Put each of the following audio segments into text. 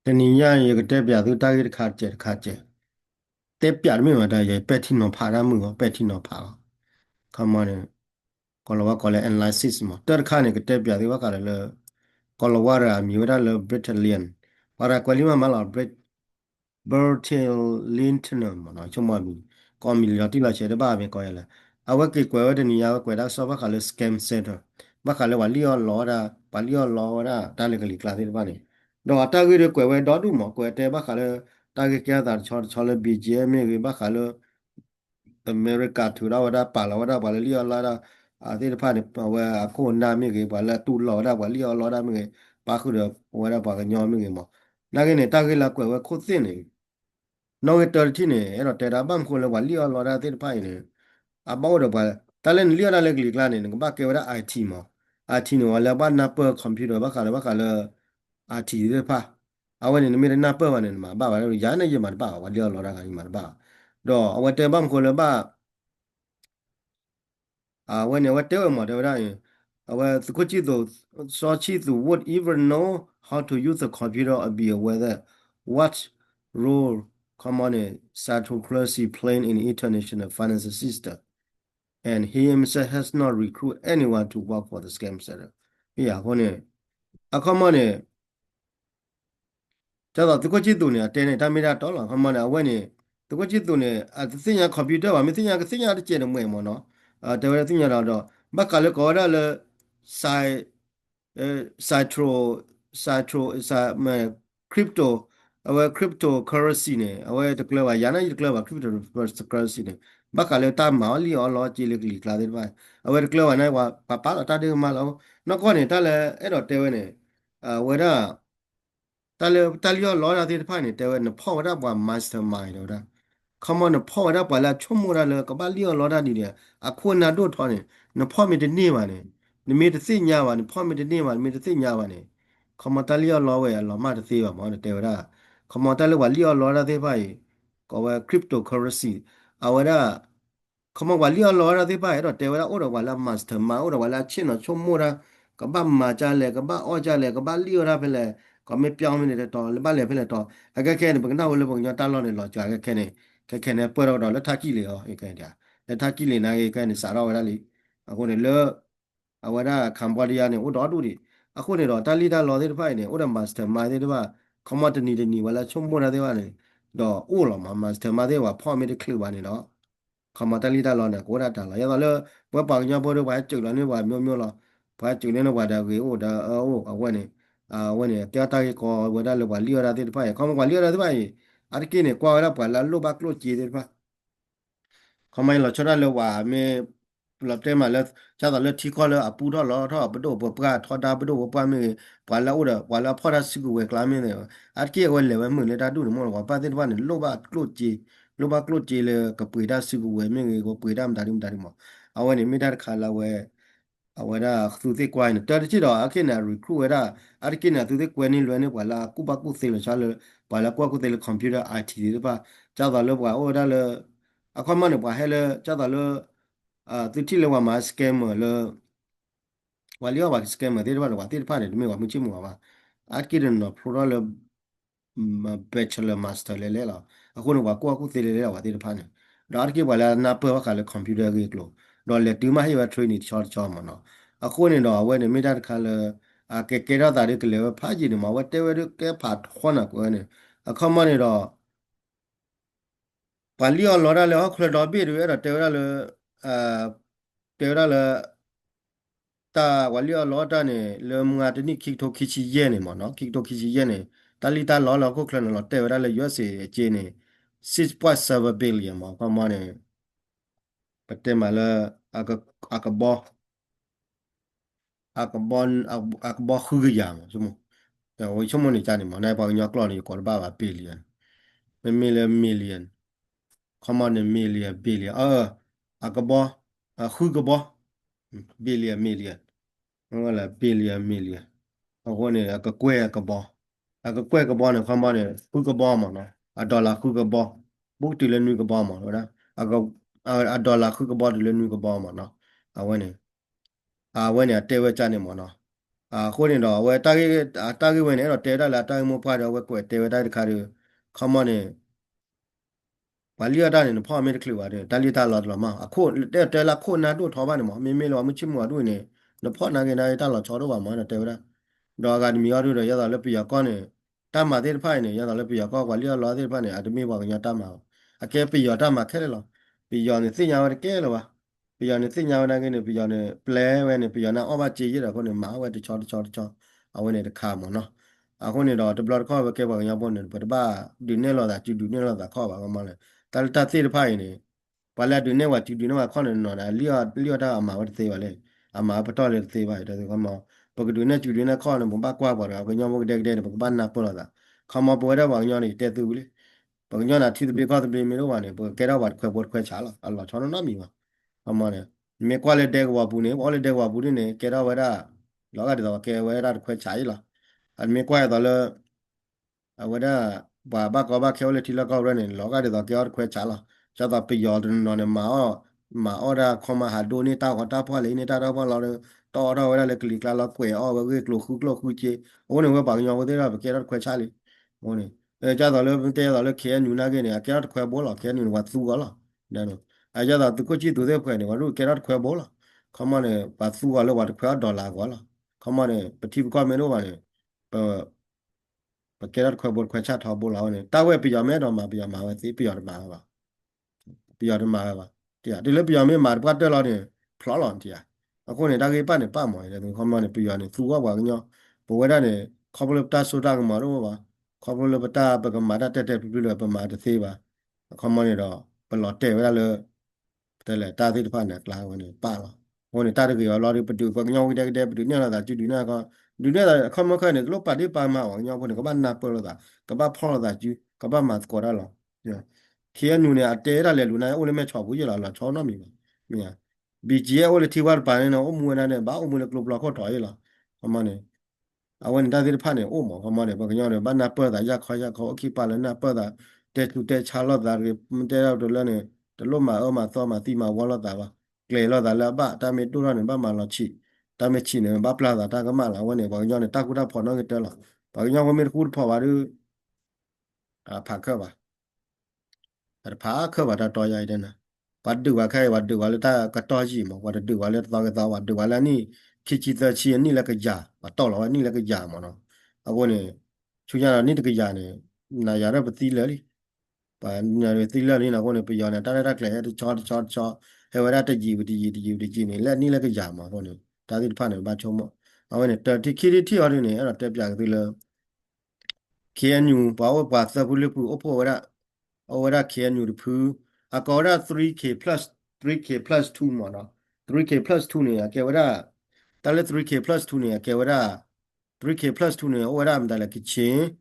တနည်းရရကတဲ့ပြသူတာရခါကျခါကျတဲ့ပြမြမတာရပက်တီနော်ဖာရမှုပက်တီနော်ဖာခမနကောလဝကောလ analysis မတက်ခါနေကတဲ့ပြသူဝကလည်းကောလဝရမျိုးရလည်း Britalian ပါရကွလီမမလာ Bertillintner မနော်ချုံမမီကောမီလတီလာချေတဘာပဲကောရလဲအဝကေကွယ်ဝဒနီယာကွယ်ဒါဆောဘခါလဲ scam center ဘခါလဲဝလီယောလောရာပါလီယောလောရာတာလေကလီကလာတဲ့ဘာနေတော့တာဂိရကွယ်ဝဲဒေါ်ဒူမကွယ်တဲ့ဘခါလဲတာဂိကျတာချောလဲ BGM ရေဘခါလဲအမေရိကထူရာဝဒပါလာဝဒပါလီယောလာရာအသေးတဖာနေဝဲအခုနာမီကေပါလဲတူလောရာပါလီယောလောရာမီပါခုရဝဲရပါကညောမီကေမနာကေနေတာဂိလာကွယ်ဝဲခုသင်းနေ no etor tine ero te rabam ko le wali o lora te pai ne about the ba talen li ora le klik la ne ba ke ora IT mo IT no wala ba na per computer ba ka le IT de pa awen ne mi na per wa ne ma ba ya ne ye ma ba wali o lora ka ma ba do awate bam ko le ba when you whatever model right could you though so cheap would even know how to use the computer or be aware that what role common Sartocracy playing in international financial system and he himself has not recruited anyone to work for the scam center. Yeah, when a common ကျတော့သူကကြည့်သူနေတဲနေတာမိတာတော့လားခမနာဝဲနေသူကကြည့်သူနေအသိညာကွန်ပျူတာပါမသိညာကသိညာတကျနေမွေမနော်တဲဝဲသိညာတော့ဘက်ကလည်းကောရလည်းဆိုင်အဲဆိုင်ထရိုဆိုင်မဲခရစ်တိုအဝဲခရစ်တိုကာရစီနေအဝဲတကလဝယာနာတကလဝခရစ်တိုကာရစီနေဘက်ကလည်းတာမော်လီအော်လောကြည့်လေကလီကလာတဲ့ပါအဝဲတကလဝနိုင်ဝပပတာတဲ့မလောနော်ကောနေတာလည်းအဲ့တော့တဲဝဲနေဝဲတာ talio lora de pani te ne powder ba mastermind ora come on powder ba la chumura le ka ba lio lora ni de akuna do thone ne pho mi de ni ba ne ne me de sinya ba ne pho mi de ni ba me de sinya ba ne come talio lo we lo ma de se ba mo te ora come talio ba lio lora de ba yi ko we cryptocurrency awara come wa lio lora de ba ro te ora ora wa la mastermind ora wa la chin no chumura ka ba ma cha le ka ba o cha le ka ba lio ra pe le ก็ไม่เปียวไม่ได้ต่อแล้วบ้านเลยเพื่อนต่อไอ้แค่แค่เนี่ยเป็นหน้าเลยบางอย่างตาล้อเนี่ยหล่อจ่ายแค่เนี่ยเปิดเราดอกแล้วท่ากี้เลยอ๋อไอ้แค่เนี่ยแล้วท่ากี้เลยนะไอ้แค่เนี่ยสารเอาไว้ได้เลยအခုเนี่ยเลอะเอาไว้ได้คัมโบเดียเนี่ยโอ้ดอดูดิအခုเนี่ยดอกตาลีตาล้อได้ไปเนี่ยโอ้ดมาสเตอร์มาได้ด้วยคอมมอนต์นี่เวลาชมบัวได้ว่าเนี่ยดอกโอ้หรอมาสเตอร์มาได้ว่าพ่อไม่ได้คลือว่าเนี่ยเนาะคอมมอนต์ตาลีตาล้อเนี่ยกูได้ตาล้อยังเลยว่าปากยังพอได้ว่าจุดแล้วเนี่ยว่าမျိုးๆล้อพอจุดเนี่ยว่าได้กูโอ้ดาโอ้เอาไว้เนี่ย when ya ta ko wada lo wali ora de pa ko wali ora de pa ar ki ne kwa ora pa la lo ba klo chi de pa ko mai lo chora lo wa me lo te ma lo cha da lo ti ko lo apu do lo tho ba do ba pra tho da ba do pa me pa la ora pa la pho da si ku we kla me ne ar ki we le we mu le da du mo lo pa de pa ne lo ba klo chi lo ba klo chi le ka pui da si ku we me ko pui da ma da ri mo a we ne me da kha la we အဝရသူသိကွိုင်းတော်ချီတော့အခင်းနဲ့ recruit ဝရအရကိနဲ့သူသိကွယ်နေလွယ်နေပါလားကုပကုသိလချာလပါလားကွာကုသိလ computer IT တွေပါကြာတော့လောပါဩဒါလအခမနပါဟဲလကြာတော့လောသူတိလောမှာ scam လောဝါလျောပါ scam တွေပါတော့တိဖာတယ်မြေဝမှုချမှုပါအရကိရနော် pro လော bachelor master လဲလားအခုတော့ကွာကုသိလဲလားတိဖာနေဒါအရကိပါလားနာပေါ်ကလည်း computer ကြီးကလို့တော့လေဒီမှာဟိဝ training ချောမနော် အခုနေတော့အဝဲနေမိတာတခါလေကဲရတာတွေကလေးဖာကြည့်နေမှာဝတဲဝဲကဲဖာခွန်းနာကွယ်နေအခမနေတော့ပါလီယောလော်ရလေခလတော်ပြီရတဲ့တဲရလေအာတဲရလေတာဝလီယောလော်တာနေလေမငါတနိခိတိုခိချီရဲနေမနော်ခိတိုခိချီရဲနေတာလီတာလော်လော်ခုခလနော်တဲရလေ USA အကျင်းနေ6.7 billion မကမနေပတဲမလာအကဘောအကဘောခူရရမစမ 我什么你家里嘛？那把人家搞的搞了800 billion，million，come on million billion，啊个包胡个包，billion，我来 billion，我呢个贵个包，个贵个包呢，come on 呢胡个包嘛呢，dollar 胡个包，不对了女个包嘛，对吧？个dollar 胡个包对了女个包嘛呢，我呢，我呢对我家里嘛呢。ခုနေတော့ဝယ်တာဂီဝင်နေတော့တဲတာလာတာဂီမဖွာတော့ဝယ်ကွယ်တဲဝဲတာတခါတည်းခမနေဝါလီယာတာနေဖော်မေတကလပါတယ်တာလီတာလာတော့မှာအခုတဲလာခုနာတို့ထောပါနေမှာမေမေလောမချစ်မွာတို့နေနဖော်နာကေနာတာလာချောတော့ပါမှာတဲဝဲတော့ကဒီမီရတို့ရရလည်းပြရကောင်းနေတမ်းမာတဲ့ဖိုင်နေရလည်းပြရကောဝါလီယာလာတဲ့ဖိုင်နေအတမေပါကညာတမ်းမာအကဲပြရတမ်းမာခဲတယ်လောပြရနေစညာဝကဲလောပါပြရနေစညာဝနာကနေပြရနေပလဲဝဲနေပြရနာအော်မကြည်ရတာခုနေမာဝဲတချောအဝဲနေတခါမနော်အခုနေတော့တဘလခေါ်ပဲကဲပါကညာပေါ်နေပတပါဒီနေလောတာကျူဒူနေလောတာခေါ်ပါကမလဲတလတသေးဖိုင်နေဘာလဲဒူနေဝကျူဒူနေဝခေါ်နေနော်လီယောတာအမာဝတ်သေးပါလေအမာပတော်လေသေးပါတဲ့ကမပကဒူနေကျူဒူနေခေါ်နေဘမကွာပါတော့ကညောမကတဲ့ပကပနာပေါ်လာတာခမပေါ်တဲ့ဘာညောနေတဲ့သူလေပကညောနာထီတပြေခေါ်တပြေမီလို့ပါနေပကဲတော့ဘာခွဲပေါ်ခွဲချလာအလောချောင်းနော်မီပါအမနဲ့မေကွာလေတဲ့ကွာဘူးနေဘောလေတဲ့ကွာဘူးနေကဲတော့ဝဲတာလောကတဲ့တော့ကဲဝဲတာခွဲချရလာအမေကွာတော့လေအဝဲတာဘာကောဘာခဲလေတီလာကောရနေလောကတဲ့တော့ကဲတော့ခွဲချလာကျတော့ပြရောနော်နေမာအော်ဒါခမဟာဒိုနေတာဟတာဖွာလေနေတာတော့ဖွာလောတော်ဝဲလေကလီကလာကွယ်အော်ဝဲကလိုခုချေအိုးနေဝဲပါညောဝဲတဲ့ကဲတော့ခွဲချလေဟိုနေကြတော့လေတဲတော့လေခဲညူနာကနေကဲတော့ခွဲဘောလာခဲညူဝတ်သူကလာဒါနော်ကြတော့သူကိုကြည့်သူတဲ့ခွဲနေဘာလို့ကဲတော့ခွဲဘောလာခမနဲ့ဘာသူကလည်းဝတ်ခွဲဒေါ်လာကွာလာခမနဲ့ပတိကမဲလို့ပါနေကဲတော့ခွဲဘောခွဲချထားဘောလာနေတာဝဲပြရမဲတော့မှာပြရမှာဝဲသိပြရမှာပါပြရမှာပါတရားဒီလေပြရမဲမှာပတ်တက်လာနေဖလော်လော်တရားအခုနေတာကေပတ်နေပတ်မော်တယ်သူခမနဲ့ပြရနေသူကပါကညောဘဝရနေခေါပလပတာဆိုတာကမှာတော့ပါခေါပလပတာပကမာတက်ပြပြလို့ပမာတသေးပါခမနေတော့ဘလော်တဲ့ဝဲလေတဲ့လေတာသေးတဖာနဲ့ကလာဝင်နေပါလာဟိုနေတာတကေရောလော်ဒီပတူပကညောဝိတဲ့ပတူနေလာတာကျူဒီနာကဒူနေတာခမခနဲ့ကလောပါတိပါမှာအောင်ညောဖို့ကဘာနာပေါ်လာကဘာဖော်လာကျူကဘာမတ်ကောရလောခေနူနေအတဲရလေလူနိုင်အိုလေမဲ့ချောဘူးရလာချောနော်မီမြာဘီဂျီအိုလေတီဝါပါနေနော်အမွေနာနဲ့ဘာအမွေလေကလပ်လောက်ခေါ်တော်ရလာအမနဲ့အဝန်တာဒီဖာနေအိုမောအမနဲ့ဘကညောနေဘာနာပတ်တာရခေါ်အခီပါလနာပတ်တာတဲတူတဲချာလော့တာရေတဲရောက်တော့လည်းနေတလို့မှာအမသောမှာတီမှာဝါလော့တာပါကလေလော့တာလည်းဘာတာမေတူရနေဘာမှလောချီတာမေချီနေဘာပလာတာတာကမလာဝနေဘကညောနေတာကူတာဖော်နော်ကတဲလာဘကညောဝမေကူဖော်ပါရဖာခပါ而爬克瓦的多一点呢，瓦杜瓦开瓦杜瓦了他个多一嘛，瓦杜瓦了到个到瓦杜瓦了你去在去你那个家，瓦到了你那个家嘛喏，我呢，出现了你这个家呢，那伢那不地了哩，把那地了哩那我呢不要呢，但是他来的敲，还为他的有的呢，来你那个家嘛，我呢，他就怕呢把敲嘛，我呢，这去好的呢，那这边个了。KNU power path pulupu opo ora KNU pu akora 3k plus 3k plus 2 mana 3k plus 2 ne ke ora tale 3k plus 2 ne ke ora 3k plus 2 ne ora amdala kitchen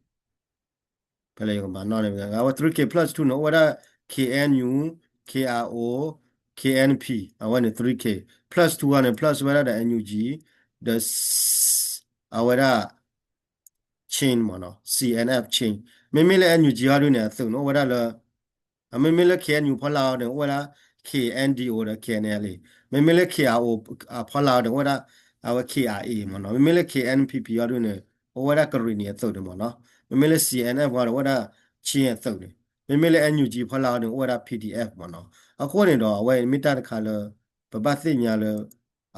pele ko ba no ne ga 3k plus 2 no ora KNU KRO KNP awane 3k plus 2 ne plus ora da NUG the awara chain 嘛နော် CNF chain မေအန်ယူဂျီဟာတို့နေသုနော်ဝရလမေလေ KNU ဖလာတဲ့ဝရ KNDO တဲ့ KNL မေလေ KRO ဖလာတဲ့ဝရKRA မနော်မေလေ KNPP ဟာတို့နေဝရကရီနီသုတယ်မနော်မေလေ CNF ဟာဝရချင်းသုတယ်မေလေ NUG ဖလာတဲ့ဝရ PDF မနော်အခုနေတော့အဝဲမီတာတခါလပပသိညာလ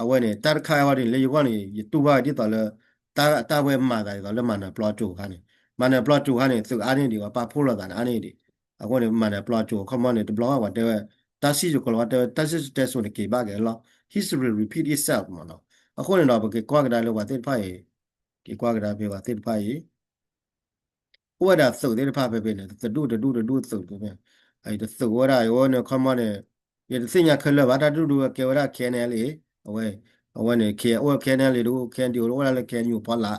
အဝဲနေတာတခါဟာဒီလေယောကနေတူပါဒီတော်လတာဝဲမှာတာတော့လက်မနာပလော့တူခါနေမနာပလော့တူခါနေသူအားနေဒီကပါဖိုးလာတာအားနေဒီအခုနေမနာပလော့တူခမနေတဘလော့ကတဲ့တာစီကလောတဲ့တာစီတဲ့ဆိုနေကေပါကဲလော history repeat itself မနော်အခုနေတော့ဘကေကွာကဒါလောပါတဲ့ဖိုင်ကေကွာကဒါပြေပါတဲ့ဖိုင်ဝဒါသုတ်တဲ့ဖာပဲပဲနေတဒုသုတ်တယ်အဲ့ဒါသုတ်ဝဒါရောနေခမနေရတဲ့စညာခလဘာတာဒုကေဝဒါခဲနေလေအဝဲနေခဲနေလေတို့ခဲဒီရောဝဒါလေခဲညူဖလာ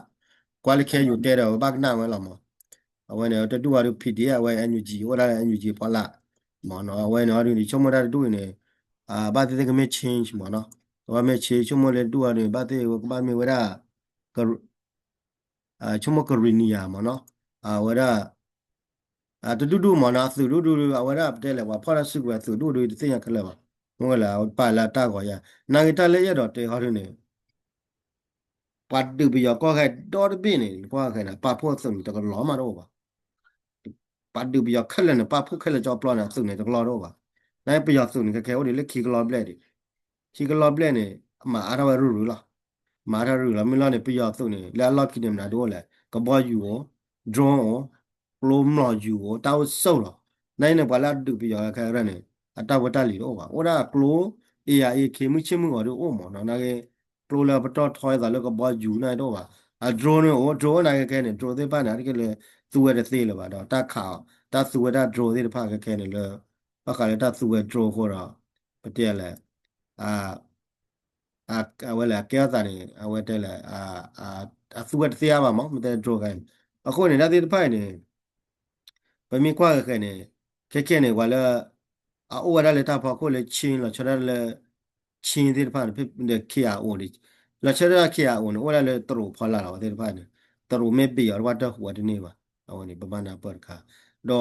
ကွာလေခဲညူတဲ့တော့ဘာကနာမလားမအဝဲနေတတူဟာတို့ PDF အဝဲ NUG ဝဒါလေ NUG ဖလာမနော်အဝဲနော်ဒီချုံမတာတို့နေဘာတဲ့ကမဲ change မနော်ဘာမဲ change ချုံမလေတူဟာနေဘာတဲ့ကဘာမဲဝဒါကချုံမကရီနီယာမနော်ဝဒါတူမနာသူတူအဝရပ်တဲ့လေဝါဖရစုကသူတူသိရခလဲပါငွေလာပါလာတာကောရနာဂီတလည်းရတော့တေဟောရနေ ปัดดูไปยอก็แค่ดอดบินนี่ก็แค่นะปาพวกซึ่งจะก็ล้อมาดูป่ะปัดดูไปยอขึ้นเลยนะปาพวกขึ้นเลยจอปลอนะซึ่งเนี่ยจะก็ล้อดูป่ะนั่นไปยอซึ่งแค่แค่ว่าเดี๋ยวเล็กขี้ก็ล้อเบลดิขี้ก็ล้อเบลนี่มาอะไรวะรู้ล่ะมาอะไรรู้ล่ะไม่ล้อเนี่ยไปยอซึ่งนี่แล้วล้อขี้เนี่ยมันดูแหละก็บอกอยู่อ๋อดรอนอ๋อลมล้ออยู่อ๋อดาวโซ่หรอนั่นเนี่ยพอแล้วดูไปยอแค่นั้นเนี่ยอัตราวัตถุลีโอ้ป่ะโอ้ด่ากลัวเอียเอเคมึงชิมึงอ๋อดูโอ้หมอนะนั่นก็กลัวแล้วพอตอทอยแต่แล้วก็บอกอยู่นั่นดูป่ะ drone โอ้ drone นะแค่เนี่ย drone ที่บ้านนะที่ก็เลยตัวเด็ดสิเลยว่าดอกตาขาวตาสวยตา drone ที่พาแค่เนี่ยเลยว่าเขาเลยตาสวย drone คนเราประเดี๋ยวแหละอ่าเอาไว้แหละแก้วตานี่เอาไว้ได้แหละสวยเสียบ้างมั้งไม่ได้ drone กันအခုเนี่ยตาที่พาเนี่ยไปมีกว่าแค่เนี่ยแค่เนี่ยว่าแล้วโอ้ว่าแล้วตาพอคนเลยชินแล้วชนะเลยชินที่พาเนี่ยเด็กขี้อาโอนดิแล้วชนะขี้อาโอนว่าแล้วตรูพอละเราที่พาเนี่ย ตรุไม่ปีอวัดหัวที่นี่วะเอาวันนี้ประมาณนั้นเปิดค่ะดอ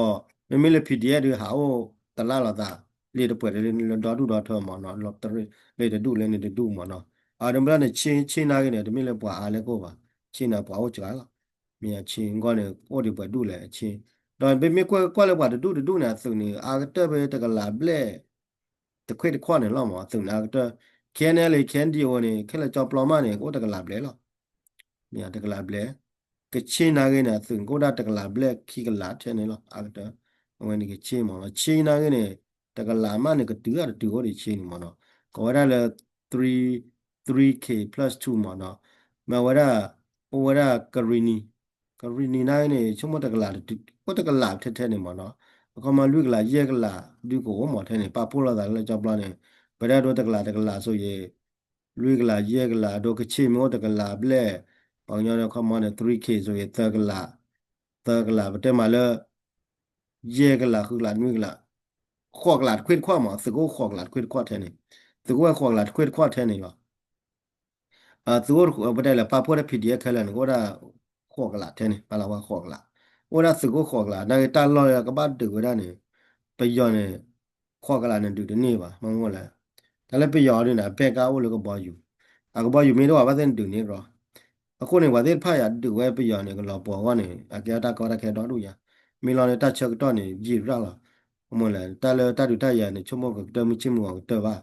ไม่มีเลยพีดีเอดูหาโอตลาดละตาเรียนเปิดเรียนดอดูดอเธอหมอนอลอบตรีเรียนดูเรียนดูหมอนอเดี๋ยวมันเนี่ยชินนากันเนี่ยเดี๋ยวมีเลยปัวอะไรก็ว่าชินนาปัวโอจ้าละมีชินก็เนี่ยโอ้เดี๋ยวเปิดดูเลยชินดอนเป็นไม่ก็เลยว่าดูเนี่ยสิ่งนี้ก็เตอร์ไปแต่ก็ลาเบล่แต่คุยแต่ข้อเนี่ยเราหมอสิ่งนั้นก็เตอร์แค่เนี่ยเลยแค่เดียวเนี่ยแค่เราจอบปลอมมาเนี่ยก็แต่ก็ลาเบล่หรอเนี่ยแต่ก็ลาเบล่ que China que na sin ko da ta la black ki ka la che ne lo a ta when ni ke chi mo lo China que ne ta ka la ma ne ka tu ya tu ho ri chi ni mo no ko da le 3 3k plus 2 mo no ma wa da o da ka ri ni na ne chu mo ta ka la tu ko ta ka la the the ne mo no ko ma lu ka la ye ka la du ko mo the ne pa po la da le ja pla ne ba da do ta ka la so ye lu ka la ye ka la do ka chi mo ta ka la black ပေါင်ညောတော့ common နဲ့ 3k ဆိုရင်သက်ကလာဘတဲမှာလဲရဲကလာခုလာနွေကလာခေါကလာခွေခွာမှာစကောခေါကလာခွေခွာတဲ့နေစကောခေါကလာခွေခွာတဲ့နေပါသူတို့ဘတဲလာပါဖို့တဲ့ PDF ခဲလဲကိုဒါခေါကလာတဲ့နေပါလာဝခေါကလာโอ้ဒါစကောခေါကလာနိုင်တလောရကပတ်တူရနေပယောနေခေါကလာနေတူတနေပါမဟုတ်လားဒါလည်းပယောနေတာဘက်ကအိုလို့ကပေါ်ယူကပေါ်ယူမင်းတို့ကဘာတဲ့တူနေကြအခုနေဝါသေးဖာရတူဝဲပြရနေကလောပေါ်ဝနေအကြတာကောရခဲတော်တို့ရမီလောနေတချက်တော့နေကြည်ရလာအမလဲတလဲတတူတရနေချုံမောကတမချင်းမောတော့ပါ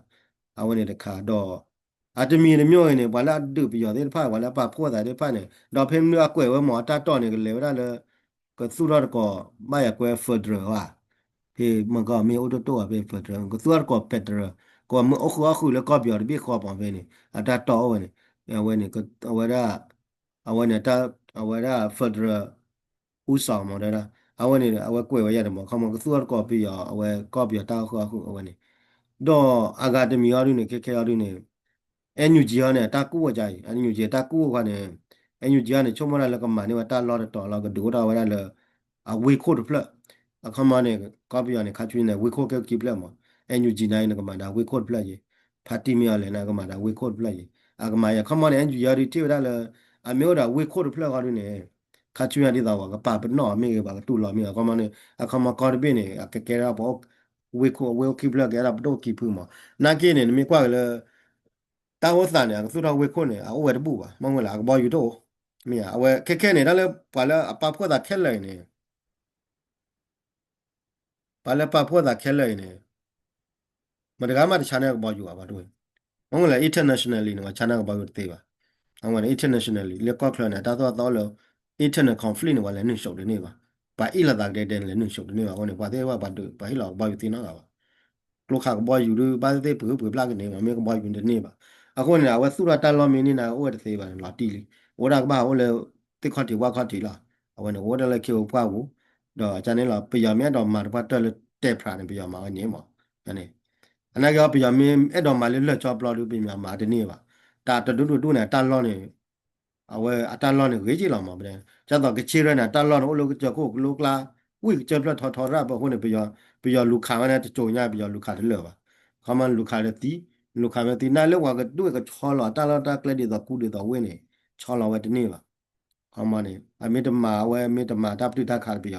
အဝနေတခါတော့အတမီနေမျိုးနေဘာလာတူပြရသေးဖာဘာလာပါဖို့တာတဲ့ဖာနေတော့ဖင်းမျိုးအကွယ်ဝဲမောတတော့နေကလေရလဲကသူရကောမရကွယ်ဖဒရဝါဟေမကမေအိုတိုအပဲဖဒရကသူရကောပက်ဒရကောမအခုလည်းကောပြော်ဒီခေါ်ပါပဲနေအတတော့ဝဲနေဝဲနေကဝဲရအဝနဲ့တာအဝရဖက်ဒရယ်ဥဆောင်မတယ်လားအဝနဲ့အဝကွယ်ဝရတယ်မခမကသူကောပီရအဝကောပီတာခေါ်အခုအဝနဲ့တော့အဂါဒမီရင်းနဲ့ခေခေရင်းနဲ့အန်ယူဂျီရနဲ့တာကူဝကြည်အန်ယူဂျီတာကူဝနဲ့အန်ယူဂျီရနဲ့ချုံမရလကမနေဝတာလော်တော်လောကဒူတာဝရလအဝေခို့ဖလက်အခမနဲ့ကောပီရနဲ့ခချွင်းနဲ့ဝေခို့ကကိပလက်မအန်ယူဂျီနိုင်ကမဒါဝေခို့ဖလက်ကြီးဖာတီမီရလည်းနာကမဒါဝေခို့ဖလက်ကြီးအကမရခမနဲ့အန်ယူဂျီရတီဝရလအမျိုးတာဝေခို့ဖလက်ကားရင်းနဲ့ခချွင်းရတဲ့တော့ကပါပနော်မေကပါတူလော်မေကမနဲ့အခမကော်ပီနဲ့ကကဲရပေါ့ဝေခိပလက်ကြရပတော့ကိဖူမနာကိနေမြေကွာလေတာဝဆန်เนี่ยสุดาเวคนเนี่ยเอาไว้ตะปูป่ะมองเวลาก็บ่อยู่โตเมียเอาไว้แค่ๆเนี่ยแล้วปาแล้วปาพวกตาแค่เลยเนี่ยปาแล้วปาพวกตาแค่เลยเนี่ยมันก็มาที่ชาแนลก็บ่อยู่อ่ะบ่ด้วยมองเวลา internationally เนี่ยชาแนลก็บ่อยู่เตป่ะเอาไว้ internationally เรียกก็คลเนี่ยตาตัวแล้ว internal conflict เนี่ยว่าแล้วนึงชกได้เนี่ยป่ะปาอีละตาได้แล้วนึงชกได้เนี่ยป่ะเนี่ยว่าแต่ว่าบ่ด้วยปาอีละบ่อยู่ตีนะကလုခါကဘွားယူလို့ဘာသေးပူပူပလာကနေမှာမေကဘွားယူနေနေပါအခုနေတာဝဆူရတလောမင်းနေတာဝတ်သေးပါလာတီလီဝရကဘာဝလေတိခတ်တီဝါခတ်တီလာအဝနဝဒလည်းခေပွားဘူးတော့အချန်နေလာပြရမြတ်တော့မှာတပတ်တက်တဲ့ဖရာနေပြရမှာနေမှာအနေအနာကပြရမင်းအဲ့တော့မှလည်းလက်ချောပလော်လို့ပြမြမှာဒီနေ့ပါတာတူနေတာလောနေအဝဲအတလောနေဝေးကြည့်လာမှာဗျကျတော့ကချီရနေတာလောနေဟိုလိုကြောက်ကိုလိုကလာဝိကျပလထော်ထော်ရဘဟိုနေပြရလူခါမနဲ့ကြုံရပြရလူခါတယ်လောပါခမန်လူခါရတီလူခါမတီနာလောက်ဝါကတွေ့ကချောလာတာလာတာကလက်ဒီတော့ကူဒီတော့ဝင်းနေချောလာဝဲတနေ့ပါခမန်နေအမေတမာဝဲအမေတမာတပ်တိတခါပြရ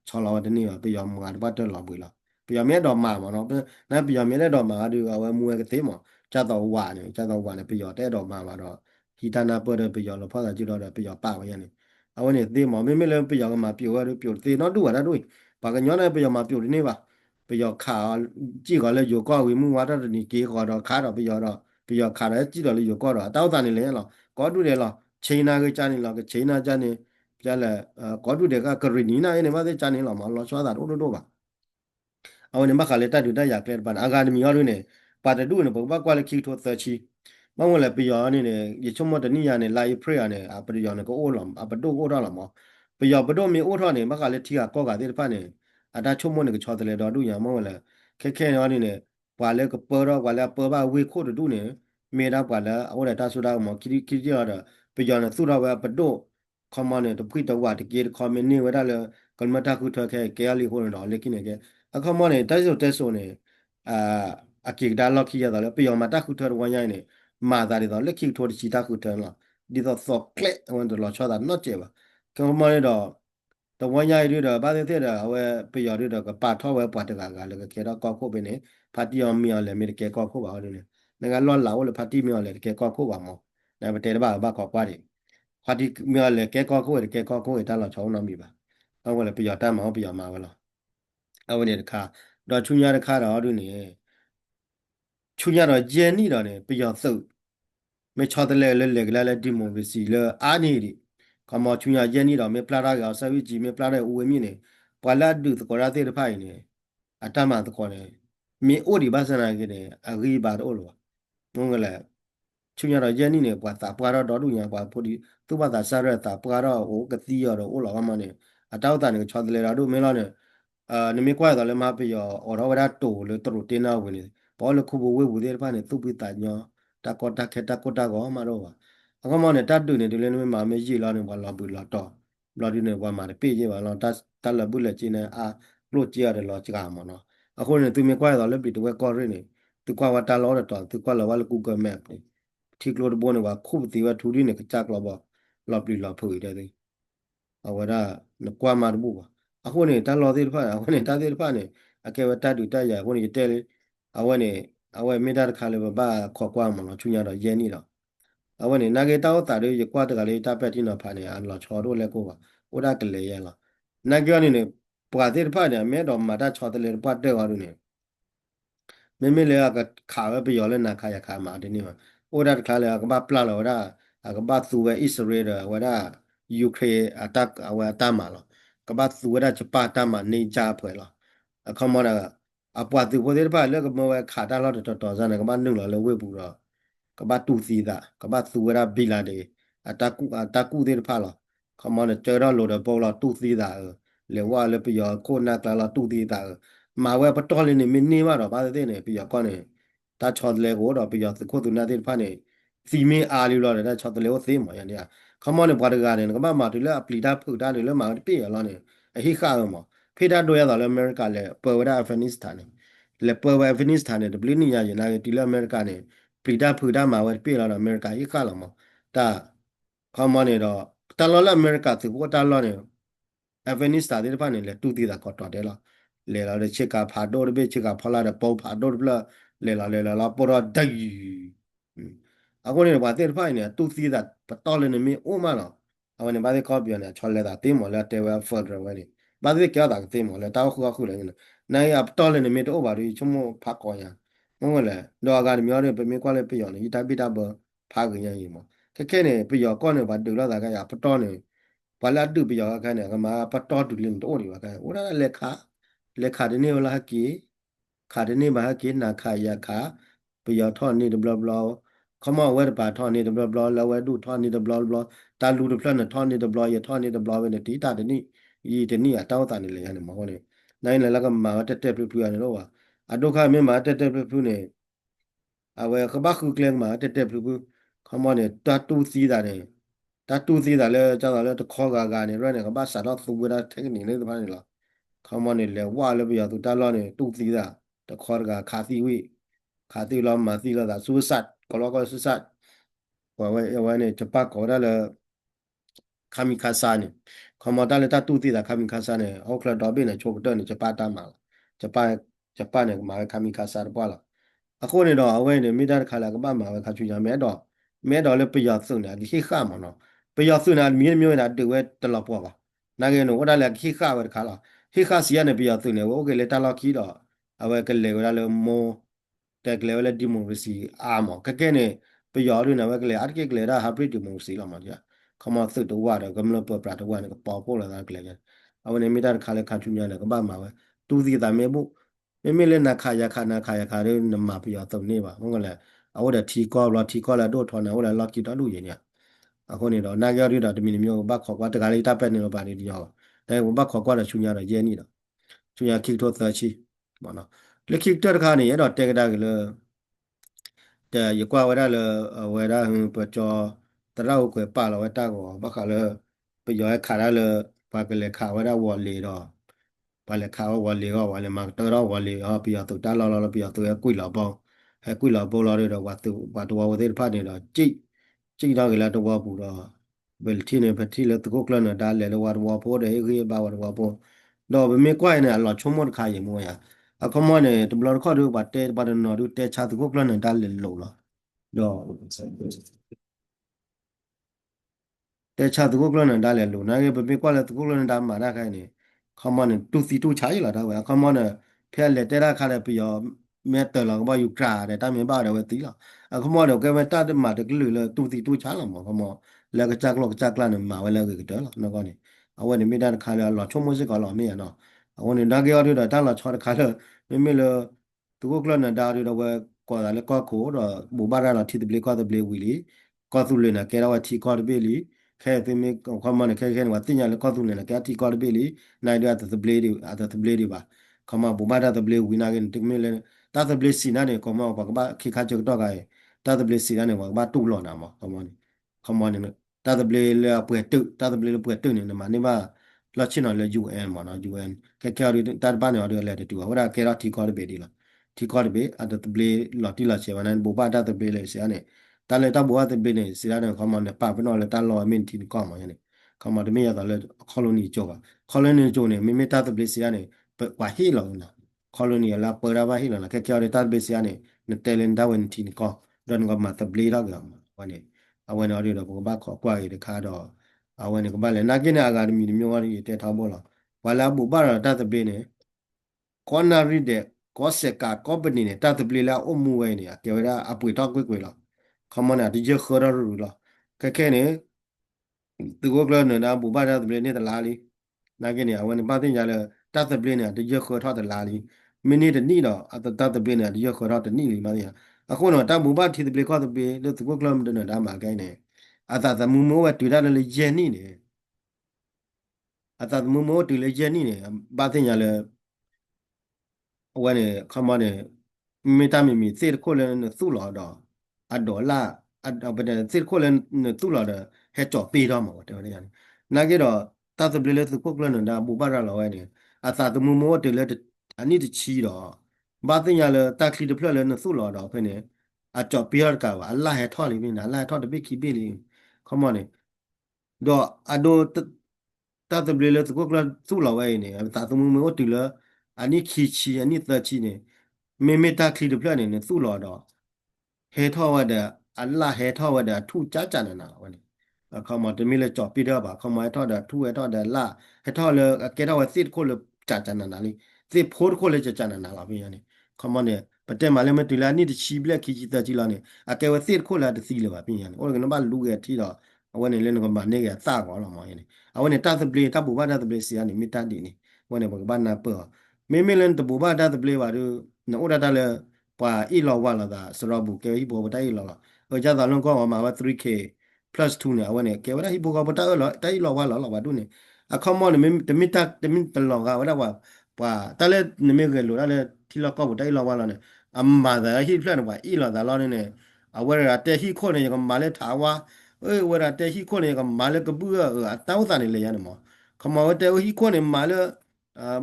ချောလာဝဲတနေ့ပါပြရမှာတပတ်တော့လာပွေလာပြရမြဲတော့မှာမနော်နာပြရမြဲတော့မှာဒီဝဲမူဝဲကသေးမကြတော့ဝါနေပြရတဲ့တော့မှာတော့ဟီ吉他那波的比较了，跑到就到的比较大个样的。啊，我呢，对嘛，妹人比较个嘛，比我都比对那多那多，把个娘的比较嘛比的那吧，比较卡，几个嘞就搞为木娃的你几个的卡到比较卡的几个嘞就搞了，到咱的来了，搞出来了，钱那个家里了，个钱那家里。家嘞，搞出这个个瑞尼那，你妈的家里老嘛，老说的多吧。awon ma khale ta du ta ya kle ban aga mi yo ne pa de du ne ba kwa le ki to ta chi ma mo le pi yo ne ye chom mo de ni ya ne la yi prayer ne a pa yo ne ko o lo a pa do o da lo mo pi yo pa do mi o tho ne ma khale ti ga ko ga de pa ne a da chom mo ne ko cho de le do du ya mo le khe khe yo ne wa le ko po ro wa le po ba we kho du ne me da wa le o le ta su da mo ki ya da pi yo ne su da wa pa do common ne to pui to wa de ge comment ne wa da le kon ma ta ku tho ke ke ya li ho ne do le ki ne ke အခမောနေတိုက်စုံတက်စုံနေအာအကိဒါလောက်ခိရတော့လေပြောမတခုထရဝညိုင်းနေမာသားတွေတော့လက်ခိထိုးချီတခုထလားဒီတော့သော့ကလက်ဝန်တော့ချောတာ not ကျေပါကမောနေတော့တဝညိုင်းရတော့ဘာတဲ့တဲ့အဝဲပြောရတော့ကပါထောဝဲပတ်တကကလည်းကေတော့ကောက်ခုပဲနေဖတ်တီအောင်မြော်လည်းမြေကေကောက်ခုပါလို့နေငါလော်လာဝလည်းဖတ်တီမြော်လည်းကေကောက်ခုပါမောဒါပေတဲ့ဘာကောက်ကွာတယ်ဖတ်တီမြော်လည်းကေကောက်ခုကေကောက်ခုတာလောက်ချောင်းတော့မိပါတော့လည်းပြောတမ်းမအောင်ပြောမှာပဲလား အဝနေတခါတော့ချူညာတခါတော့တို့နေချူညာတော့ဂျန်နီတော့နေပြယောသုတ်မေချောတလဲလဲကလဲဒီမိုကရေစီလဲအာနေဒီကမောချူညာဂျန်နီတော့မေပလာရာကဆဝီဂျီမေပလာတဲ့ဦးဝင်းမြင့်နေပွာလာဒုသကောရသေးတဖိုင်နေအတမသကောနေမေအိုဒီဘာစနာကေနေအဂီဘာတော့လောငုံကလေးချူညာတော့ဂျန်နီနေပွာတာပွာတော့တို့ညာပွာဖို့ဒီသူ့ဘာသာစားရတာပွာတော့ဟိုကတိရတော့ဟိုလောကမနေအတောက်တန်နေချောတလဲတာတို့မင်းလားနေနမီကွာတော့လည်းမပြရောအော်တော့ဝရတိုလို့တူတင်းနာဝင်နေဘောလခုဘဝေဝသေးဖာနေသူပိတညောတကောတခေတကောတကောမတော့ပါအကောင်မနဲ့တတ်တူနေဒီလည်းနမမာမေကြီးလာနေဘာလာဘူးလာတော့လာဒီနေဘာမာပြေးကြပါလားတလဘူးလက်ချင်းနဲ့အာလို့ကြရတယ်လောကြကမနော်အခုနေသူမကွာတော့လည်းပြီတဝဲကောရင်းနေသူကွာဝတာလောတော့သူကွာလောဝလ Google Map နေထိကလို့ဘောနေပါခုတီဝထူရင်းနေကြက်လောပါလောပြီလောဖွေတယ်အဝရကွာမာဘူးပါအခုနေတာလောသေးဖာအခုနေတာသေးဖာနေအကဲဝတတူတရအခုနေတဲလေအဝနေအဝမေတ္တာခါလေဘာခေါ်ကွာမလို့ချူညာတော့ရဲနေတော့အဝနေနာကေတောတာတွေကွာတကလေးတပက်တိနော်ဖာနေအလောချော်တော့လဲကိုပါဥဒကလေးရဲလားနာကျောနေနေပွာသေးဖာနေမဲတော်မာတာချော်တလေပွာတဲ့ဝါလို့နေ မေမေလေကခါပဲပြောလဲနာခါရခါမှာဒီနေ့မှာအိုဒါခါလေကဘာပလာလောဒါကဘာသူဝဲဣစရေလဝဒါယူကရိန်းအတက်ဝဲတမ်းမှာလောကဘာသူဝဲဂျပန်တမ်းမှာနေကြဖွဲလောအခမောဒါအပွားသူပေါ်တဲ့ပါလေကမဝဲခါတာလောတော်စမ်းကဘာနုလောလဲဝဲဘူးတော့ကဘာတူစီတာကဘာသူဝဲဘီလာဒေအတကူတဲ့ဖာလောခမောနဲ့ကျေတော့လို့တော့ပေါ်လောတူစီတာလေဝါလေပြောကိုနာကလာတူစီတာမာဝဲပတော်လေးနေမနေမှာတော့ဗာတဲ့နေပြီးကောနေတာချော်တယ်ကိုတော့ပြီးခုသူနာတဲ့ဖာနေစီမင်းအားလေးလို့တဲ့ချော်တယ်ကိုသိမှာရနေခမောနေဘာတကားနေကမမာတူလဲအပလီတာဖူတာနေလဲမာပြည့်ရလောနေအဟိခါမဖေတာတော့ရတော့လဲအမေရိကလဲပေါ်ဝဒအာဖဂန်နစ္စတန်နေလဲပေါ်ဝအာဖဂန်နစ္စတန်နေဒပလီနီယာရနာတီလဲအမေရိကနေပလီတာဖူတာမာဝဲပြည့်လာတော့အမေရိကဟိခါလောမတာခမောနေတော့တလောလဲအမေရိကသူကိုတလောနေအာဖဂန်နစ္စတန်တဲ့ဖာနေလဲတူတီတာကောတော်တယ်လားလေလာတဲ့ချစ်ကဖာတော့တဲ့ချစ်ကဖလာတဲ့ပေါဖာတော့ဘလလေလာပေါ်တော့ဒိုင်အခုနေဘာတဲ့ဖိုင်နေတူစီတာပတော်လည်းနေမအိုမလားအခုနေဘာတဲ့ကောပြောနေချော်လဲတာတင်းမော်လဲတဲဝဲဖော်ဒရဝဲနေဘာတဲ့ကြောတာတင်းမော်လဲတောက်ခုလည်းနေနိုင်ရပတော်လည်းနေမတော့ဘာလို့ချုံမဖာကောရမဟုတ်လေတော့ကမြောတဲ့ပမေကွာလည်းပြောနေဤတိုင်းပိတာဘဖာကရရင်မောခက်ခဲနေပြောကောနေဘာတူလာတာကရပတော်နေဘာလာတူပြောခိုင်းနေကမှာပတော်တူလင်းတော့ဒီပါကဲဦးရလက်ခါလက်ခါဒီနေဝလာကီခါဒီနေဘာကီနာခါရခါပယောထောနေဒဘလဘလခမဝဲပါထောနေဒဘလဘလလဝဲဒုထောနေဒဘလဘလတာလူဒဖလနထောနေဒဘလရထောနေဒဘလဝဲနေတီတာတနိဤတနိအတောင်းတာနေလေရနေမဟုတ်နေနိုင်လည်းကမာတက်ပြပြရနေတော့ပါအဒုခမင်းမာတက်ပြနေအဝဲကဘခုကလင်းမာတက်ပြပြခမနေတတူစီးတာနေတတူစီးတာလဲကြောက်တာလဲတခေါ်ကနေရနေကဘာစာတော့သူဝဲတာတက်နေလေတပန်းနေလားခမနေလေဝါလည်းပြရသူတလောနေတူစီးတာတခေါ်ကခါစီဝိခါတီလောမာစီလာတာဆူဆတ်ကလောကဆူဆတ်ဝဲနေချပတ်ခေါ်တယ်လေခမီခါစာနေခမတာလေတတူစီးတာခမီခါစာနေအောက်ခလတော့ဘင်းနေချိုးတော့နေချပတ်တာမှာဂျပန်နေမှာခမီခါစာပွားလာအခုနေတော့အဝဲနေမိသားခါလာကပတ်မှာပဲခါချူရမဲတော့ မဲတော်လည်းပြရစုံတယ်ခိခါမနော်ပြရစုံတာမြေမျိုးနာတူဝဲတလပေါ်ပါနာကေနော်ဝဒါလည်းခိခါဝဲခါလာခိခါစီရနေပြရစုံတယ်โอเคလေတလခီတော့အဝဲကလေဝဒါလည်းမောတက်ကလေဝဲဒီမိုကရေစီအာမောကကဲနေပြရရနေဝဲကလေအတကေကလေဒါဟာပရီဒီမိုကရေစီလာမှာကြာခမသုတ်တော့ဝါတော့ကမလပပရာတော့ဝါနေပေါ်ပေါ်လာတာကလေအဝနေမိတာခါလေခါချူညာလေကဘာမှာဝဲတူစီတာမဲဖို့မေမေလည်းနာခါရခါနာခါရခါရဲနမပြရတော့နေပါဟုတ်ကလဲအဝဒထီကောလာထီကောလာတို့ထော်နေဝလာလော်ကီတော့လူရင်ညာအခုနေတော့နာကြရတော့တမီမျိုးဘတ်ခေါ်ကွာတကလေးတပ်ပက်နေတော့ပါနေဒီရောဒါဘတ်ခေါ်ကွာတော့ချူညာတော့ရဲနေတော့ချူညာခိတော့သချီဘောနော်လက်ခိတော့ခါနေရတော့တေကဒါကလေတဲ့ရကွာဝရလေဝရဟန်ပကြောတရောက်ကွယ်ပါလောတာကောဘခါလေပယောခါရလေပါကလေခါဝရဝလေတော့ပါလေခါဝလေကောဝလေမတော်ဝလေဟောပြရတော့တာလောလောပြရတော့ကွိလောပေါင်းကွိလောပေါ်လာတော့ဝတ်တူဝတ်တော်ဝသေးဖတ်နေတော့ကြိတော့ကလေးတော့ပူတော့ဘယ်တီနေပတိလေတကုကလနဲ့ဒါလေဝါဝပေါ်တယ်ခေဘာဝဝပေါ်တော့မေကွိုင်းနဲ့အလောချုံမတ်ခါရင်မောရအခုမနဲ့တဘလခေါ်တော့ပတ်တဲ့ပတ်နော်တို့တဲ့ချတကုကလနဲ့ဒါလေလို့လားတော့တဲ့ချတကုကလနဲ့ဒါလေလို့နာကေပပေကွာလေတကုကလနဲ့ဒါမာနာခိုင်းနေခမနဲ့တူစီတူချာရလာတော့ခမနဲ့ဖဲလေတဲ့ရခါလေပြရောမဲတယ်လောကဘာယူကရာတဲ့တမင်ပါတယ်ဝဲတီလာအခုမတော့ကဲမတတ်မှာတကလူလေတူစီတူချာလာမှာခမလဲကကြက်လောကကြက်လာနေမှာဝဲလဲကတော့နော်ကောနေအဝဲနေမိတာခါလေလောချုံမစစ်ကလောမေရနော်အဝဲနေဒါကေရတော့တာလာချောတခါလေမေမေလေသူကကလနဲ့ဒါရတော့ဝဲကောတာလေကောခိုတော့ဘူဘာရလာတီတပလီကောတပလီဝီလီကောသူလေနာကဲတော့တီကောတပလီခဲသိမေခမနဲ့ခဲဝတင်ရလေကောသူလေနာကဲတီကောတပလီနိုင်ရတဲ့တပလီဒီအတတပလီဒီပါခမဘူဘာရတပလီဝီနာကင်တိမေလေတာတပလီစီနာနေခမဘာကဘာခိခါချက်တော့ကဲတာတပလီစီနာနေဘာတူလောနာမခမနေတာတပလီလေပွေတုတာတပလီလေပွေတုနေမှာနေမှာလာချင်တော့လေ UN မနော် UN ကဲရတာဘာနေရလေတူဟောဒါကဲရတီကောတပလီဒီလားတီကောတပလီအတတပလီလော်တီလာချေဝနန်ဘူဘာတာတပလီလေစီအနေတန်လေတဘူအတပလီနေစီရတဲ့ခမနေပပနော်လေတန်လောအမင်တီကောမှာယနေခမတမေရတာလေခေါလိုနီကြောပါခေါလိုနီကြောနေမိမိတာတပလီစီရနေဝါဟီလောနာခေါလိုနီလာပရာဘာဟီလောနာကဲရတာတပလီစီရနေနတဲလန်ဒါဝန်တီကောဒန်ကမတပလီလာကဝနေအဝနေရတော့ဘူဘာခေါ်ကွာရတဲ့ခါတော့အဝနေကဘာလဲနာကိနေအကာဒမီမျိုးရည်တဲ့ထောင်းပေါ်လာဝလာဘူဘာရတာတပလီနေကောနာရီတဲ့ကောစကာကောပနီနေတာတပလီလာအမှုဝဲနေကေဝရအပွေတော့ကွကွလာခမနာဒီကြခေါ်ရရူလာကဲနေသူကကလနေတာဘူဘာတာတပလီနေတာလာလီနာကိနေအဝနေပါတင်ကြလဲတတပလီနေဒီကြခေါ်ထားတယ်လာလီမိနစ်တနီတော့အတတပလီနေဒီကြခေါ်ထားတယ်နီလီမရအခုတော့တဘူဘာတီတပလီခေါ်တပလီလို့သူကကလမတဲ့နေတာမှာကိုင်းနေအတသမူမိုးဝတူရလေဂျန်နီနေအတသမူမိုးတူလေဂျန်နီနေပါတင်ကြလဲวันนี้เขามาเนี่ยไม่ตามมีเศษคนเลยสู้หลอดอัดดอลลาร์อัดเอาไปเนี่ยเศษคนเลยสู้หลอดให้จ่อปีดอมาเดี๋ยวนี้นักเก็ตตาตะเบลเลยสุกเลยนะบุบาระเราไว้เนี่ยอาตาตะมุมว่าเดี๋ยวเลยอันนี้จะชี้ดอบาติญาเลยตาคลีเดเพลเลยสู้หลอดเพื่อนเนี่ยอาจ่อปีดกันว่าอัลลาห์ให้ทอดเลยพี่นะอัลลาห์ให้ทอดแต่ไม่ขี้เบี้ยเลยเขามาเนี่ยดออะโดตาตะเบลเลยสุกเลยสู้หลอไว้เนี่ยตาตะมุมว่าเดี๋ยวเลยอันนี้ขี้ชี้อันนี้ตาชี้เนี่ย မေတာခလီဒပလနေနဲ့သူ့လော်တော့ဟဲထောဝတဲ့အလ္လာဟဲထောဝတဲ့ထူကြကြနနာဝနေအခါမတမီလေကြောပြတော့ပါခမထောတဲ့ထူရတော့တဲ့လာဟဲထောလေကဲတော့စစ်ကိုလေကြကြနနာလီစစ်ဖို့ကိုလေကြကြနနာလာပြီယနေခမနေပတဲ့မလည်းမတူလာနိတချီဘလက်ခီချီတချီလာနေအကဲဝစစ်ကိုလာတစီလေပါပြင်ယနေဟိုကနမလူရဲ့ထီတော့အဝနေလည်းကမနေကစကောလာမယနေအဝနေတာသပလီတဘူဘာတာသပလီစီယနေမိတန်ဒီနေဝနေဘကဘာနာပေါ်မေလန်တဘူဘာတာသပလီပါတို့နော်ဒါတလည်းပွာအီလောဝါလာတာစရဘူကေဟီဘောဘတိုင်လောလာကြတာလုံးကောမှာမ 3k plus 2နဲ့အဝနဲ့ကေဝရဟီဘောကဘတိုင်လောတိုင်လောဝါလာဘာတို့နေအခမောနေတမီတာတမီတလောကဝရဝပွာတလည်းနမေကလောလည်းထီလောကောဘတိုင်လောဝါလာနေအမ္မာသာဟီဖလက်နော်ပွာအီလောသာလောနေအဝရတဲဟီခေါနေကမာလေထာဝါဝရတဲဟီခေါနေကမာလေကပူအတောင်းစာနေလေရနေမောခမောတဲဟီခေါနေမာလေ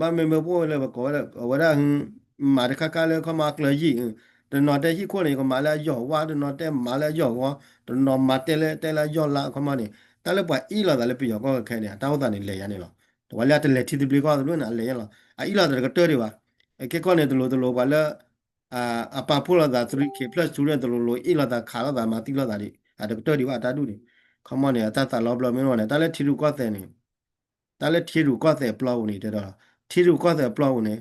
ဘာမေမပေါ်လေဘကောဝရဟင်มา的卡了เขามากเลยยิ่งแต่นอแต่ที่คนนี้ก็มาแล้วย่อว่าแต่นอแต่มาแล้วย่อว่าแต่นอมาแต่ละย่อละเขามาเนี่ยแต่ละป่ะอีหล่ะแต่ละปีก็แค่เนี่ยต้าวตานี่เลยยันเนี่ยหรอแต่ว่าแล้วแต่ละที่ที่ปีก็รู้นะเลยยันหรออีหล่ะแต่ก็เตอร์ดีว่ะไอ้แค่คนเนี่ยตัวว่าแล้วอ่าปาพูดละแต่3k plus 2เนี่ยตัวอีหล่ะแต่ขาละแต่มาตีละแต่ดิ ada betul di wa ta du ni come on ya ta ta lo blo mi no ne ta le thi ru ko te ni ta le thi ru ko te plo ni de da thi ru ko te plo ni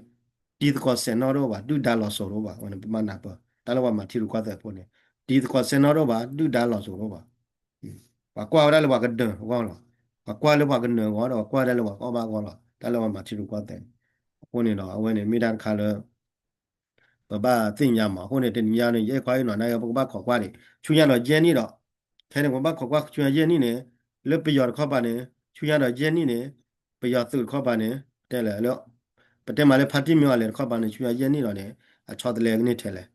di ko se no ro ba du da lo so ro ba wa ne ma na pa ta le wa ma thi ru ko te po ni di ko se no ro ba du da lo so ro ba wa kwa da le wa ga de wa lo wa kwa le wa ga ne wa do kwa da le wa ko ba ko lo ta le wa ma thi ru ko te po ni no a we ni mi dan kha le 爸爸怎样嘛？或者这年呢也可以了，那要不把考官的，出现了监理了，看见我把考官出现监理呢，那不要的考班呢，出现了监理呢，不要走考班呢，带来了，不但嘛来拍地苗来考班呢，出现监理了呢，啊，抄的来个呢带来。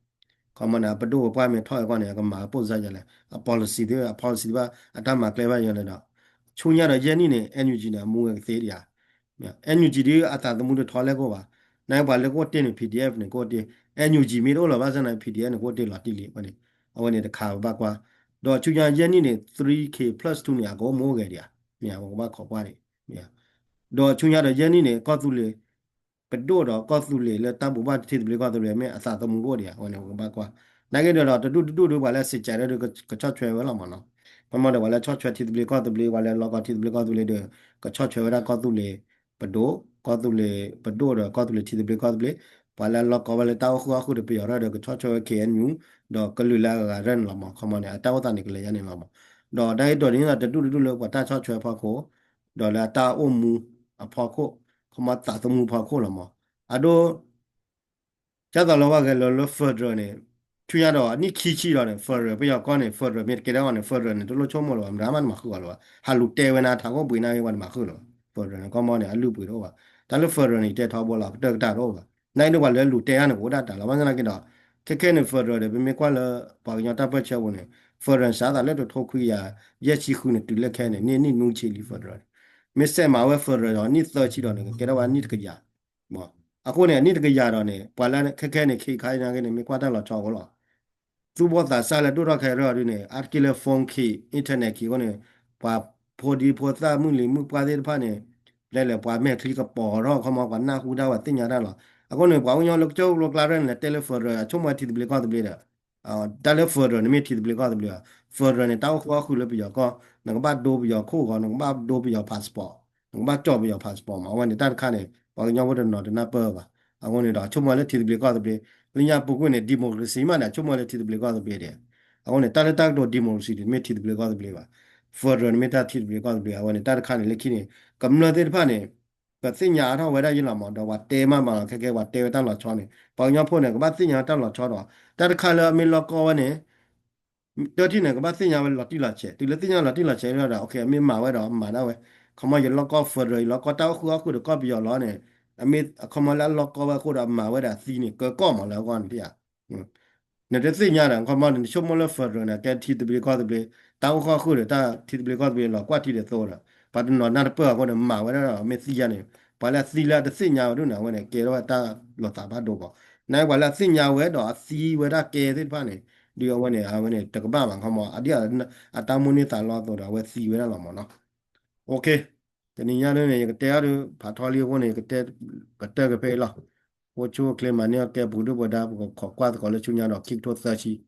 เขามันอ่ะประตูป้ายไม่ถอยก่อนเนี่ยก็มาปุ๊บซะจะเลยอ่ะ policy เดียวอ่ะ policy ว่าอ่ะตามมาเกลว่าอย่างนั้นเนาะช่วงนี้เราเย็นนี่เนี่ย energy เนี่ยมูเอกเสียดีอ่ะเนี่ย energy ดีอ่ะแต่ต้องมูดถอยแล้วก็ว่าในวันแล้วก็เต็น PDF เนี่ยก็เต็น energy ไม่รู้หรอว่าจะใน PDF เนี่ยก็เต็นหลักที่เหลือวันนี้เอาวันนี้จะข่าวบ้างกว่าดอกช่วงนี้เย็นนี่เนี่ย 3K plus 2เนี่ยก็มูเอกเดียเนี่ยผมว่าขอบว่าเนี่ยดอกช่วงนี้เราเย็นนี่เนี่ยก็ตุเลยเป็นโดดอกก็ตุเลยแล้วตั้งบุบว่าที่ตุเลยก็ตุเลยไม่อาสาต้องมูก็เดียวันนี้ผมว่า နိုင်ငံတော်တော့တူပါလဲစစ်ကြတဲ့ကချော့ချွဲဝဲလာမှာနော်ပမောတယ်ဝါလဲချော့ချွဲတီတပလီကောတပလီဝါလဲလောကတီတပလီကောတူလေတဲ့ကချော့ချွဲဝဲတာကောတူလေပဒိုကောတူလေပဒိုတော့ကောတူလေတီတပလီကောတူလေဝါလဲလောကဝါလဲတောက်ခုအခုတပြရတဲ့ကချော့ချွဲ KNU တော့ကလူလာကရန်လာမှာခမနေအတောက်တန်နေကလေးရနေလာမှာတော့ဒါတော့ရင်းကတူလို့ပတာချော့ချွဲဖောက်ကိုတော့လာတာအုံမူအဖောက်ကိုခမတာတမှုဖောက်ကိုလာမှာအတော့ ကျတော့လောကကလောလောဖာဒရနေချူရတော့အနိခီချီတော့နေဖာဒရပြရကောနေဖာဒရမြေကေတော့နေဖာဒရနေတို့လိုချုံမလို့အမရမန်မခုလောဟာလူတဲဝနာထားကိုပွေနာယောမခုလောဖာဒရနေကောမောနေအလူပွေတော့ပါဒါလို့ဖာဒရနေတဲထောဘောလာတက်တာတော့ပါနိုင်တော့လည်းလူတဲရနေကိုဒါတာလာမစနာကတော့ခက်နေဖာဒရနေပြမေကွာလပါညတာပတ်ချက်ဝင်နေဖာဒရစားတာလည်းတော့ထုတ်ခွေရရက်ချီခုနေတူလက်ခဲနေနိနူးချီလီဖာဒရမစ်ဆဲမာဝဲဖာဒရတော့နိသချီတော့နေကေတော့နိတကကြမော အခုเนี่ยนี่ตะกยาတော့เนี่ยปาละแค่ๆเนี่ยขี้คายนะเนี่ยมีกว่าตั้งหลอชอก็หรอသူဘောသာဆာလတို့ရခဲရရနေအာကီလဖုန်းခီအင်တာနက်ခီကိုနေပါဖိုဒီဖိုသာမှုလီမှုပါတဲ့ဖာနေလဲလဲပွားမဲ့ခလီကပေါ်တော့ခမောကနာခုဒါဝတင်ညာရလားအခုနေပွားဝင်လောက်ကျောက်လောက်လာရနေတယ်လီဖုန်းရချုံမတီဘလကောတဘလတာအာတယ်လီဖုန်းရနေမတီဘလကောတဘလဖုန်းရနေတောက်ခွာခုလပြရကောငကဘတ်ဒိုပြရခိုးကောငကဘတ်ဒိုပြရ passport ငကဘတ်ကြောပြရ passport မှာဝန်တက်ခါနေပွားညဝဒနော်ဒနာပေါ်ပါအခုနေတော့ချုံမလည်းတီဘလကောတဘလလညာပုကွနဲ့ဒီမိုကရေစီမှလည်းချုံမလည်းတီဘလကောတဘလတဲ့အခုနေတာလက်တက်တော့ဒီမိုကရေစီမြစ်တီဘလကောတဘလပါဖော်ရမီတာတီဘလကောတဘလအခုနေတာခါနေလက်ခိနေကမ္ဘာတဲ့ဖာနေပသိညာတော့ဝရရလာမှာတော့ဝတဲမမှာခက်ခဲဝတဲတန်းလာချောနေပေါညာဖို့နေကမ္ဘာသိညာတန်းလာချောတော့တခါလည်းအမီလောကောနေတော်တိနေကမ္ဘာသိညာဝလာတိလာချက်ဒီလက်သိညာလာတိလာချက်ရတာโอเคအမီမှာဝဲတော့မှာတော့ဝဲခမရလောကောဖော်ရလောကောတောက်ခုအခုတော့ကောပြရလောနေအမေခမလာလောကောဝခုတော့မှာဝဲတာစီနေကောမလာကောနေပြနေတဲ့သိညာတာခမနေချုံမလဖော်ရနေကဲတီတဘလကောတဘလတောက်ခုအခုတော့တာတီတဘလကောတဘလလောကွာတီတဲ့သောတာဘာတနော်နာတပတ်ကောနေမှာဝဲတော့အမေစီရနေဘာလဲစီလာတသိညာတို့နာဝဲနေကေတော့တာလောတာဘာတော့ပေါ့နိုင်ဘာလဲသိညာဝဲတော့စီဝဲတာကေတဲ့ဘာနေဒီဝဲနေအဝဲနေတကပမှာခမအဒီအတမွနေတာလောတော့ဝဲစီဝဲတာလောမနော်โอเคတနည်းရနေကတဲရဘာတော်လေးဝင်ကတဲကတဲကပဲလားဝချိုကလေမနီကဲဘူးဒဘဒါခေါ်ကွာကောလေချုံညာတော့ kick to 30